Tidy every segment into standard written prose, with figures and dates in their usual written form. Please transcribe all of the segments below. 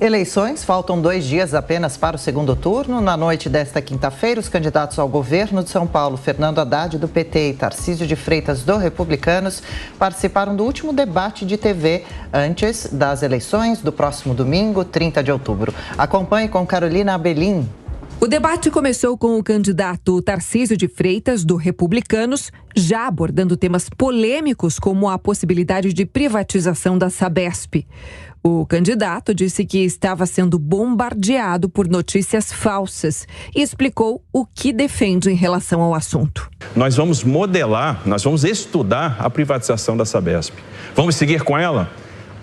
Eleições, faltam 2 dias apenas para o segundo turno. Na noite desta quinta-feira, os candidatos ao governo de São Paulo, Fernando Haddad, do PT, e Tarcísio de Freitas, do Republicanos, participaram do último debate de TV antes das eleições do próximo domingo, 30 de outubro. Acompanhe com Carolina Abelim. O debate começou com o candidato Tarcísio de Freitas, do Republicanos, já abordando temas polêmicos como a possibilidade de privatização da Sabesp. O candidato disse que estava sendo bombardeado por notícias falsas e explicou o que defende em relação ao assunto. Nós vamos estudar a privatização da Sabesp. Vamos seguir com ela?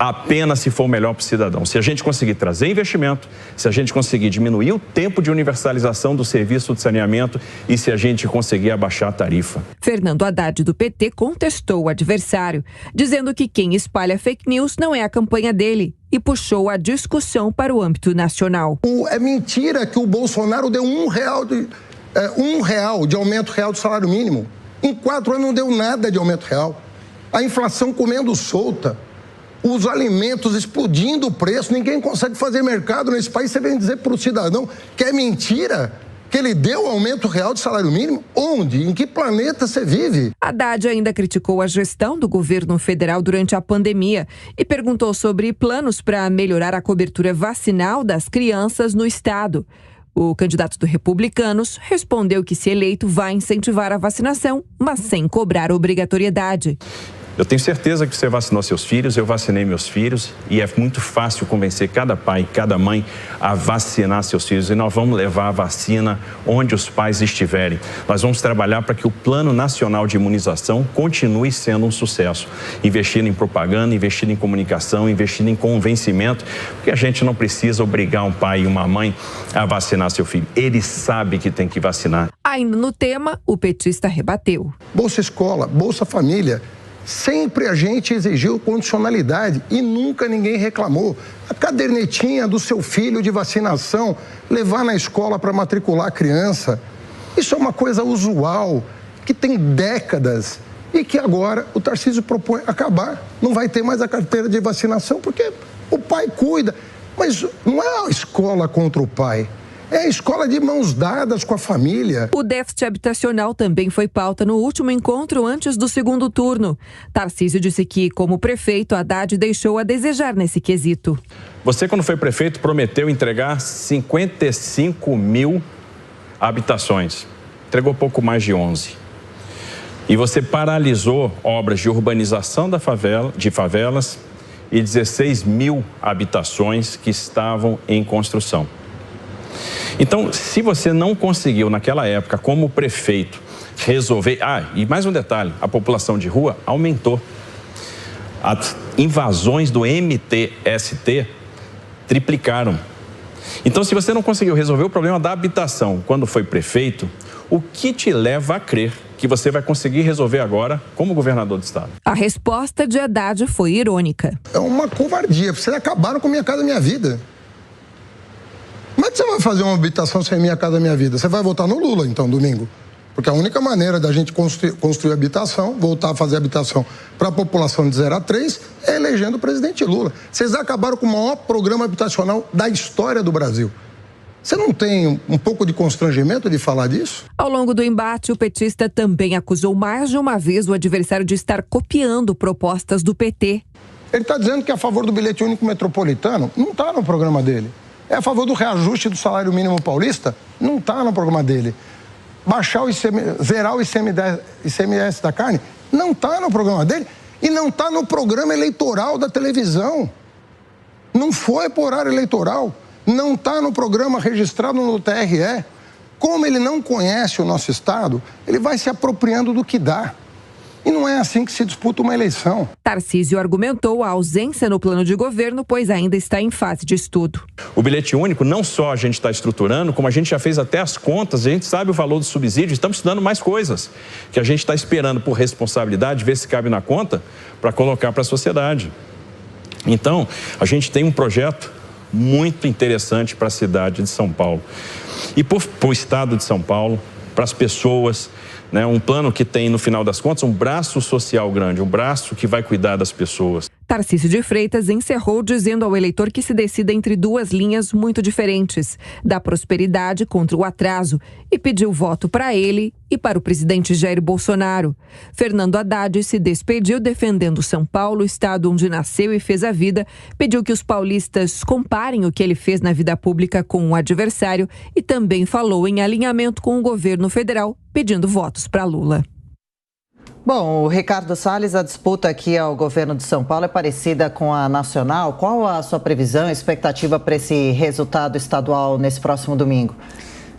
Apenas se for o melhor para o cidadão. Se a gente conseguir trazer investimento, se a gente conseguir diminuir o tempo de universalização do serviço de saneamento e se a gente conseguir abaixar a tarifa. Fernando Haddad, do PT, contestou o adversário, dizendo que quem espalha fake news não é a campanha dele e puxou a discussão para o âmbito nacional. É mentira que o Bolsonaro deu R$1 de aumento real do salário mínimo. Em 4 anos não deu nada de aumento real. A inflação comendo solta. Os alimentos explodindo o preço, ninguém consegue fazer mercado nesse país. Você vem dizer para o cidadão que é mentira que ele deu aumento real de salário mínimo? Onde? Em que planeta você vive? Haddad ainda criticou a gestão do governo federal durante a pandemia e perguntou sobre planos para melhorar a cobertura vacinal das crianças no estado. O candidato do Republicanos respondeu que, se eleito, vai incentivar a vacinação, mas sem cobrar obrigatoriedade. Eu tenho certeza que você vacinou seus filhos, eu vacinei meus filhos e é muito fácil convencer cada pai, cada mãe a vacinar seus filhos. E nós vamos levar a vacina onde os pais estiverem. Nós vamos trabalhar para que o Plano Nacional de Imunização continue sendo um sucesso. Investindo em propaganda, investindo em comunicação, investindo em convencimento, porque a gente não precisa obrigar um pai e uma mãe a vacinar seu filho. Ele sabe que tem que vacinar. Ainda no tema, o petista rebateu. Bolsa Escola, Bolsa Família. Sempre a gente exigiu condicionalidade e nunca ninguém reclamou. A cadernetinha do seu filho de vacinação, levar na escola para matricular a criança, isso é uma coisa usual, que tem décadas e que agora o Tarcísio propõe acabar. Não vai ter mais a carteira de vacinação porque o pai cuida. Mas não é a escola contra o pai. É a escola de mãos dadas com a família. O déficit habitacional também foi pauta no último encontro antes do segundo turno. Tarcísio disse que, como prefeito, Haddad deixou a desejar nesse quesito. Você, quando foi prefeito, prometeu entregar 55 mil habitações. Entregou pouco mais de 11. E você paralisou obras de urbanização de favelas e 16 mil habitações que estavam em construção. Então, se você não conseguiu naquela época, como prefeito, resolver... e mais um detalhe, a população de rua aumentou. As invasões do MTST triplicaram. Então, se você não conseguiu resolver o problema da habitação quando foi prefeito, o que te leva a crer que você vai conseguir resolver agora como governador do estado? A resposta de Haddad foi irônica. É uma covardia, vocês acabaram com Minha Casa Minha Vida. Como é que você vai fazer uma habitação sem Minha Casa Minha Vida? Você vai votar no Lula, então, domingo. Porque a única maneira da gente construir habitação, voltar a fazer habitação para a população de 0 a 3, é elegendo o presidente Lula. Vocês acabaram com o maior programa habitacional da história do Brasil. Você não tem um pouco de constrangimento de falar disso? Ao longo do embate, o petista também acusou mais de uma vez o adversário de estar copiando propostas do PT. Ele está dizendo que é a favor do bilhete único metropolitano. Não está no programa dele. É a favor do reajuste do salário mínimo paulista? Não está no programa dele. Baixar zerar o ICMS da carne? Não está no programa dele. E não está no programa eleitoral da televisão. Não foi por horário eleitoral. Não está no programa registrado no TRE. Como ele não conhece o nosso estado, ele vai se apropriando do que dá. E não é assim que se disputa uma eleição. Tarcísio argumentou a ausência no plano de governo, pois ainda está em fase de estudo. O bilhete único, não só a gente está estruturando, como a gente já fez até as contas, a gente sabe o valor do subsídio, estamos estudando mais coisas, que a gente está esperando por responsabilidade, ver se cabe na conta, para colocar para a sociedade. Então, a gente tem um projeto muito interessante para a cidade de São Paulo. E para o estado de São Paulo, para as pessoas... Um plano que tem, no final das contas, um braço social grande, um braço que vai cuidar das pessoas. Tarcísio de Freitas encerrou dizendo ao eleitor que se decida entre duas linhas muito diferentes, da prosperidade contra o atraso, e pediu voto para ele e para o presidente Jair Bolsonaro. Fernando Haddad se despediu defendendo São Paulo, estado onde nasceu e fez a vida, pediu que os paulistas comparem o que ele fez na vida pública com o adversário e também falou em alinhamento com o governo federal, pedindo votos para Lula. Bom, o Ricardo Salles, a disputa aqui ao governo de São Paulo é parecida com a nacional. Qual a sua previsão e expectativa para esse resultado estadual nesse próximo domingo?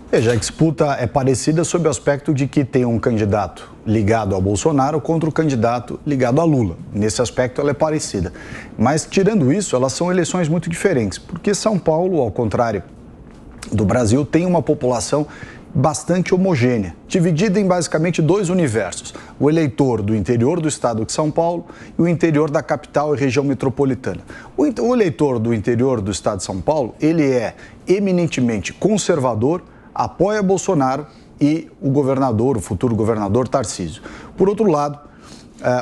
Veja, a disputa é parecida sob o aspecto de que tem um candidato ligado ao Bolsonaro contra o candidato ligado a Lula. Nesse aspecto ela é parecida. Mas, tirando isso, elas são eleições muito diferentes, porque São Paulo, ao contrário do Brasil, tem uma população bastante homogênea, dividida em basicamente dois universos: o eleitor do interior do estado de São Paulo e o interior da capital e região metropolitana. O eleitor do interior do estado de São Paulo, ele é eminentemente conservador, apoia Bolsonaro e o governador, o futuro governador Tarcísio. Por outro lado,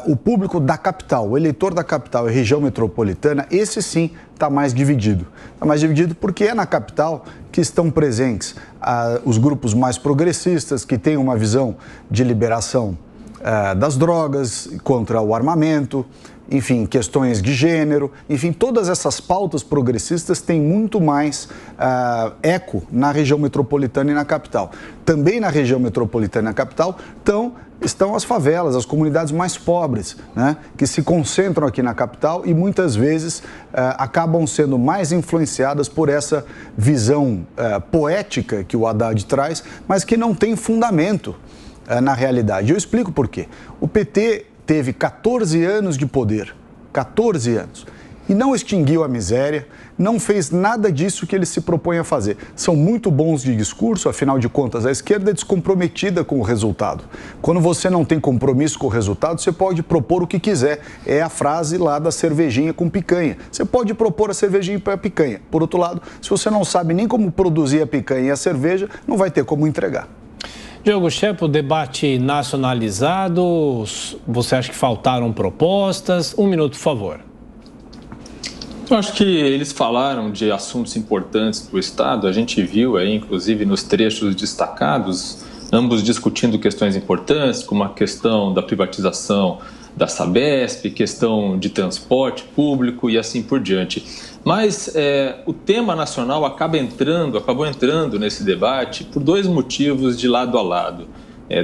o público da capital, o eleitor da capital e região metropolitana, esse sim está mais dividido. Está mais dividido porque é na capital que estão presentes os grupos mais progressistas, que têm uma visão de liberação das drogas, contra o armamento, enfim, questões de gênero, enfim, todas essas pautas progressistas têm muito mais eco na região metropolitana e na capital. Também na região metropolitana e na capital estão as favelas, as comunidades mais pobres, né, que se concentram aqui na capital e muitas vezes acabam sendo mais influenciadas por essa visão poética que o Haddad traz, mas que não tem fundamento na realidade. Eu explico por quê. O PT teve 14 anos de poder, 14 anos, e não extinguiu a miséria, não fez nada disso que ele se propõe a fazer. São muito bons de discurso, afinal de contas, a esquerda é descomprometida com o resultado. Quando você não tem compromisso com o resultado, você pode propor o que quiser. É a frase lá da cervejinha com picanha. Você pode propor a cervejinha para a picanha. Por outro lado, se você não sabe nem como produzir a picanha e a cerveja, não vai ter como entregar. Diogo Schepp, o debate nacionalizado, você acha que faltaram propostas? Um minuto, por favor. Eu acho que eles falaram de assuntos importantes para o Estado, a gente viu aí, inclusive, nos trechos destacados, ambos discutindo questões importantes, como a questão da privatização da Sabesp, questão de transporte público e assim por diante. Mas o tema nacional acabou entrando nesse debate por dois motivos de lado a lado.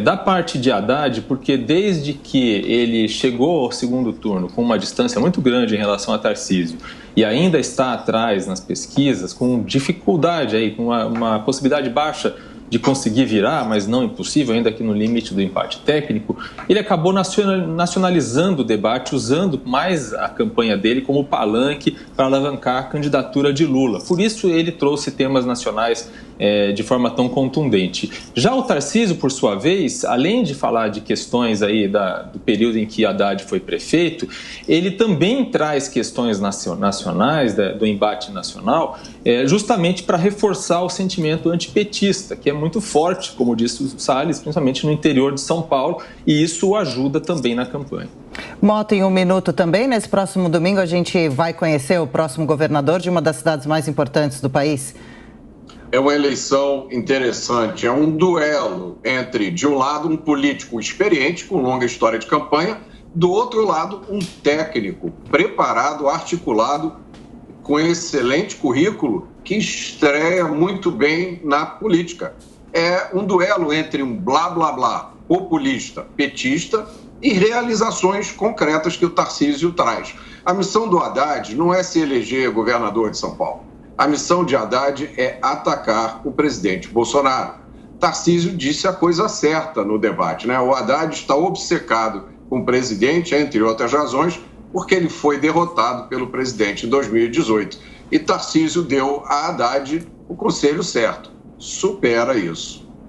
Da parte de Haddad, porque desde que ele chegou ao segundo turno com uma distância muito grande em relação a Tarcísio e ainda está atrás nas pesquisas, com dificuldade, aí, com uma possibilidade baixa de conseguir virar, mas não impossível, ainda que no limite do empate técnico, ele acabou nacionalizando o debate, usando mais a campanha dele como palanque para alavancar a candidatura de Lula. Por isso ele trouxe temas nacionais de forma tão contundente. Já o Tarcísio, por sua vez, além de falar de questões aí do período em que Haddad foi prefeito, ele também traz questões nacionais, do embate nacional, justamente para reforçar o sentimento antipetista, que é muito forte, como disse o Salles, principalmente no interior de São Paulo, e isso o ajuda também na campanha. Mota, em um minuto também, nesse próximo domingo a gente vai conhecer o próximo governador de uma das cidades mais importantes do país. É uma eleição interessante, é um duelo entre, de um lado, um político experiente, com longa história de campanha, do outro lado, um técnico preparado, articulado, com excelente currículo, que estreia muito bem na política. É um duelo entre um blá, blá, blá populista, petista e realizações concretas que o Tarcísio traz. A missão do Haddad não é se eleger governador de São Paulo. A missão de Haddad é atacar o presidente Bolsonaro. Tarcísio disse a coisa certa no debate, né? O Haddad está obcecado com o presidente, entre outras razões, porque ele foi derrotado pelo presidente em 2018. E Tarcísio deu a Haddad o conselho certo: supera isso.